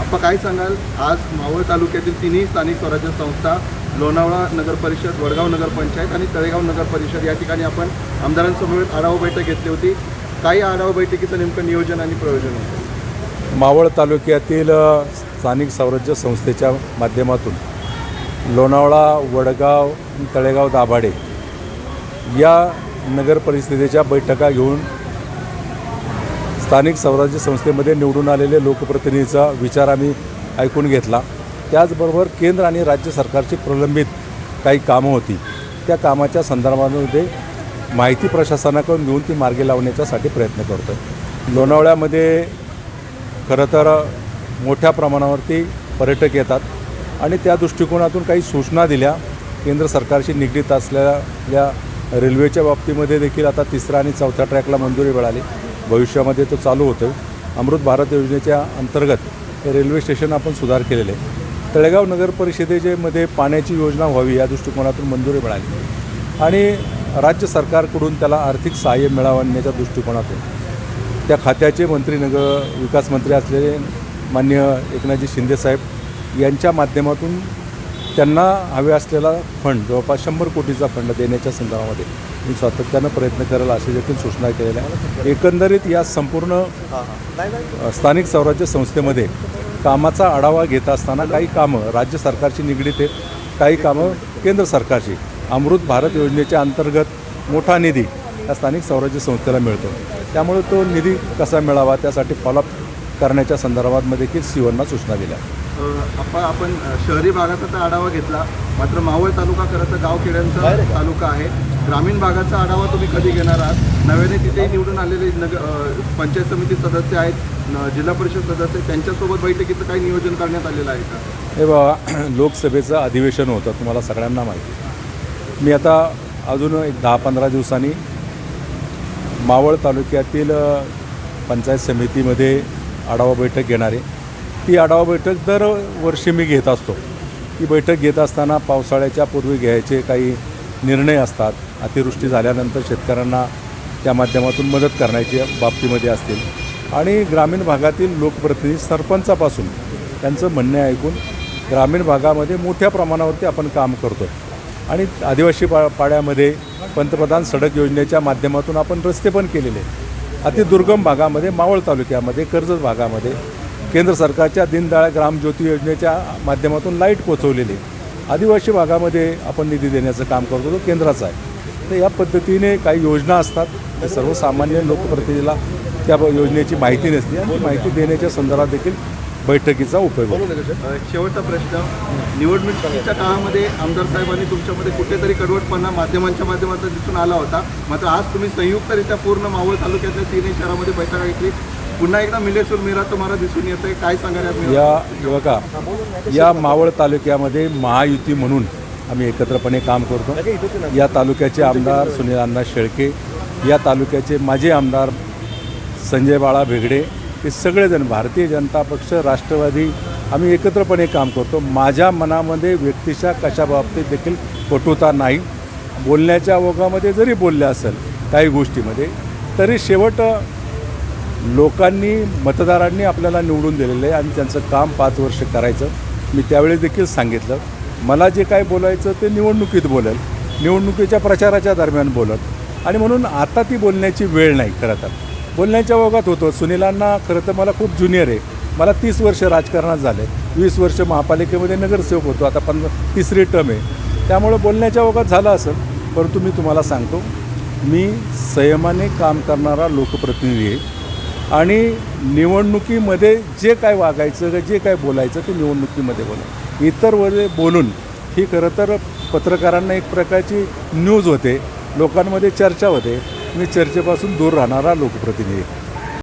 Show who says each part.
Speaker 1: आपण काय सांगाल, आज मावळ तालुक्यातील तिन्ही स्थानिक स्वराज्य संस्था, लोणावळा नगर परिषद, वडगाव नगर पंचायत आणि तळेगाव नगर परिषद या ठिकाणी आपण आमदारांसमवेत आढावा बैठक घेतली होती. काही आढावा बैठकीचं नेमकं नियोजन आणि प्रयोजन होतं?
Speaker 2: मावळ तालुक्यातील स्थानिक स्वराज्य संस्थेच्या माध्यमातून लोणावळा, वडगाव, तळेगाव, दाभाडे या नगर परिषदेच्या बैठका घेऊन स्थानिक स्वराज्य संस्थेमध्ये निवडून आलेले लोकप्रतिनिधीचा विचार आम्ही ऐकून घेतला. त्याचबरोबर केंद्र आणि राज्य सरकारची प्रलंबित काही कामं होती, त्या कामाच्या संदर्भामध्ये माहिती प्रशासनाकडून घेऊन ती मार्गी लावण्याच्यासाठी प्रयत्न करतो. लोणावळ्यामध्ये खरं तर मोठ्या प्रमाणावरती पर्यटक येतात आणि त्या दृष्टिकोनातून काही सूचना दिल्या. केंद्र सरकारशी निगडीत असलेल्या रेल्वेच्या बाबतीमध्ये देखील आता 3रा आणि 4थ्या ट्रॅकला मंजुरी मिळाली. भविष्यामध्ये तो चालू होतो. अमृत भारत योजनेच्या अंतर्गत हे रेल्वे स्टेशन आपण सुधार केलेले आहे. तळेगाव नगर परिषदेमध्ये पाण्याची योजना व्हावी या दृष्टिकोनातून मंजुरी मिळाली आणि राज्य सरकारकडून त्याला आर्थिक सहाय्य मिळवण्याच्या दृष्टिकोनातून त्या खात्याचे मंत्री, नगर विकास मंत्री असलेले माननीय एकनाथजी शिंदेसाहेब यांच्या माध्यमातून त्यांना हवे असलेला फंड, जवळपास 100 कोटीचा फंड देण्याच्या संदर्भामध्ये मी सातत्यानं प्रयत्न करेल अशी देखील सूचना केलेल्या आहे. एकंदरीत या संपूर्ण स्थानिक स्वराज्य संस्थेमध्ये कामाचा आढावा घेत असताना काही कामं राज्य सरकारशी निगडीत आहेत, काही कामं केंद्र सरकारची. अमृत भारत योजनेच्या अंतर्गत मोठा निधी या स्थानिक स्वराज्य संस्थेला मिळतो, त्यामुळे तो निधी कसा मिळावा त्यासाठी फॉलोअप करण्याच्या संदर्भामध्ये देखील सीओंना सूचना दिल्या.
Speaker 1: आपण शहरी भागाचा तर आढावा घेतला, मात्र मावळ तालुका खरं तर गावखेड्यांचा तालुका आहे. ग्रामीण भागाचा आढावा तुम्ही कधी घेणार आहात? नव्याने तिथेही निवडून आलेले पंचायत समिती सदस्य आहेत, जिल्हा परिषद सदस्य, त्यांच्यासोबत बैठकीचं काही नियोजन करण्यात आलेलं आहे का?
Speaker 2: हे बाबा, लोकसभेचं अधिवेशन होतं, तुम्हाला सगळ्यांना माहिती. मी आता अजून एक 10-15 दिवसांनी मावळ तालुक्यातील पंचायत समितीमध्ये आढावा बैठक घेणार आहे. ती आढावा बैठक दरवर्षी मी घेत असतो. ती बैठक घेत असताना पावसाळ्याच्या पूर्वी घ्यायचे काही निर्णय असतात. अतिवृष्टी झाल्यानंतर शेतकऱ्यांना त्या माध्यमातून मदत करण्याच्या बाबतीमध्ये असतील आणि ग्रामीण भागातील लोकप्रतिनिधी सरपंचापासून त्यांचं म्हणणे ऐकून ग्रामीण भागामध्ये मोठ्या प्रमाणावरती आपण काम करतो आणि आदिवासी पाड्यामध्ये पंतप्रधान सडक योजनेच्या माध्यमातून आपण रस्ते पण केलेले. अतिदुर्गम भागामध्ये, मावळ तालुक्यामध्ये, कर्जत भागामध्ये केंद्र सरकारच्या दीनदयाळ ग्रामज्योती योजनेच्या माध्यमातून लाईट पोचवलेली. आदिवासी भागामध्ये आपण निधी देण्याचं काम करतो, तो केंद्राचा आहे. तर या पद्धतीने काही योजना असतात, त्या सर्वसामान्य लोकप्रतिनिधीला त्या योजनेची माहिती नसते आणि ती माहिती देण्याच्या संदर्भात देखील बैठकीचा उपयोग होतो.
Speaker 1: शेवटचा प्रश्न, निवडणुकीच्या काळामध्ये आमदार साहेबांनी तुमच्यामध्ये कुठेतरी कडवटपणा माध्यमांच्या माध्यमातून दिसून आला होता, मात्र आज तुम्ही संयुक्तरित्या पूर्ण मावळ तालुक्यातल्या 3 शहरामध्ये बैठका घेतली. पुन्हा एकदा मिलेसूर मेरा तुम्हाला दिसून येत आहे, काय सांगाल?
Speaker 2: या मावळ तालुक्यामध्ये महायुती म्हणून आम्ही एकत्रपणे काम करतो. या तालुक्याचे आमदार सुनील अण्णा शेळके, या तालुक्याचे माजी आमदार संजय बाळा भेगडे, हे सगळेजण भारतीय जनता पक्ष, राष्ट्रवादी आम्ही एकत्रपणे काम करतो. माझ्या मनामध्ये व्यक्तिशा कशा बाबतीत देखील कटुता नाही. बोलण्याच्या ओघामध्ये जरी बोलले असेल काही गोष्टीमध्ये, तरी शेवट लोकांनी, मतदारांनी आपल्याला निवडून दिलेलं आहे आणि त्यांचं काम 5 वर्ष करायचं. मी त्यावेळी देखील सांगितलं, मला जे काय बोलायचं ते निवडणुकीत बोलेल, निवडणुकीच्या प्रचाराच्या दरम्यान बोलत, आणि म्हणून आता ती बोलण्याची वेळ नाही. खरं तर बोलण्याच्या ओघात होतो. सुनीलांना खरं तर मला खूप ज्युनियर आहे, मला 30 वर्ष राजकारणात झाले, 20 वर्ष महापालिकेमध्ये नगरसेवक होतो, आता 3री टर्म आहे. त्यामुळं बोलण्याच्या ओघात झालं असेल, परंतु मी तुम्हाला सांगतो, मी संयमाने काम करणारा लोकप्रतिनिधी आहे आणि निवडणुकीमध्ये जे काय वागायचं, जे काय बोलायचं ते निवडणुकीमध्ये बोला. इतर वेळी बोलून ही खरं तर पत्रकारांना एक प्रकारची न्यूज होते, लोकांमध्ये चर्चा होते. मी चर्चेपासून दूर राहणारा लोकप्रतिनिधी.